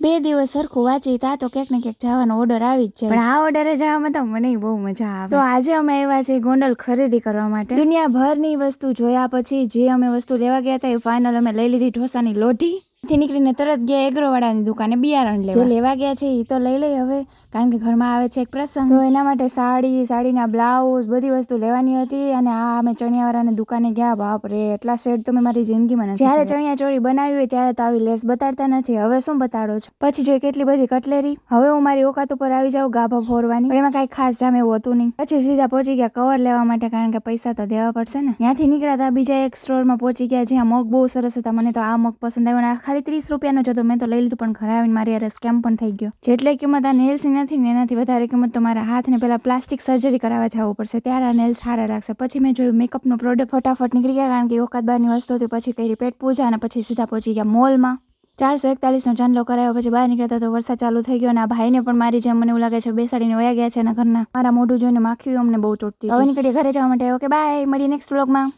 2 દિવસ સરખું વાંચી તા તો ક્યાંક ને ક્યાંક જવાનો ઓર્ડર આવી જ જાય, પણ આ ઓર્ડરે જવામાં તો મને બહુ મજા આવે. તો આજે અમે આવ્યા છીએ ગોંડલ ખરીદી કરવા માટે. દુનિયાભરની વસ્તુ જોયા પછી જે અમે વસ્તુ લેવા ગયા હતા એ ફાઇનલ અમે લઈ લીધી ઢોસાની લોઢી. થી નીકળીને તરત ગયા એગ્રોવાળાની દુકાને બિયારણ લેવા. જે લેવા ગયા છે એ તો લઈ લઈ હવે, કારણ કે ઘરમાં આવે છે એક પ્રસંગ, તો એના માટે સાડીના બ્લાઉઝ બધી વસ્તુ લેવાની હતી. અને આ અમે ચણિયાવાળાની દુકાને ગયા. બાપ રે, એટલા સેટ તો મેં મારી જિંદગીમાં નથી. જ્યારે ચણિયા ચોળી બનાવી હોય ત્યારે તો આવી લેસ બતાડતા નથી, હવે શું બતાડો છો. પછી જોઈ કેટલી બધી કટલેરી. હવે હું મારી ઓકાત ઉપર આવી જાઉં ગાભા ફોરવાની, પણ એમાં કઈ ખાસ જામ એવું હતું નહીં. પછી સીધા પહોંચી ગયા કવર લેવા માટે, કારણ કે પૈસા તો દેવા પડશે ને. ત્યાંથી નીકળ્યા હતા બીજા એક સ્ટોરમાં પહોંચી ગયા જ્યાં મગ બહુ સરસ હતા. મને તો આ મગ પસંદ આવ્યો. ખાલી 30 રૂપિયાનો જ હતો. મેં તો લઈ લીધું, પણ ઘરે આવીને મારી યાર સ્કેમ પણ થઈ ગયો. જેટલી કિંમત આ નેલ્સની નથી ને એનાથી વધારે કિંમત તો મારા હાથને પેલા પ્લાસ્ટિક સર્જરી કરાવવા જવું પડશે, ત્યારે આ નેલ્સ સારા લાગશે. પછી મેં જોયું મેકઅપનો પ્રોડક્ટ, ફટાફટ નીકળી ગયા, કારણ કે ઓકાત બારની વસ્તુ હતી. પછી કરી પેટ પૂજા અને પછી સીધા પહોંચી ગયા મોલમાં. 441નો ચાંદલો કરાયો. પછી બહાર નીકળતા તો વરસાદ ચાલુ થઈ ગયો અને આ ભાઈને પણ મારી જેમ મને એવું લાગે છે બેસાડીને વયા ગયા છે એના ઘરના. મારા મોઢું જોઈને માખીઓ અમને બહુ ચોટતી. હવે નીકળીએ ઘરે જવા માટે. ઓકે બાય, મળીએ નેક્સ્ટ વ્લોગમાં.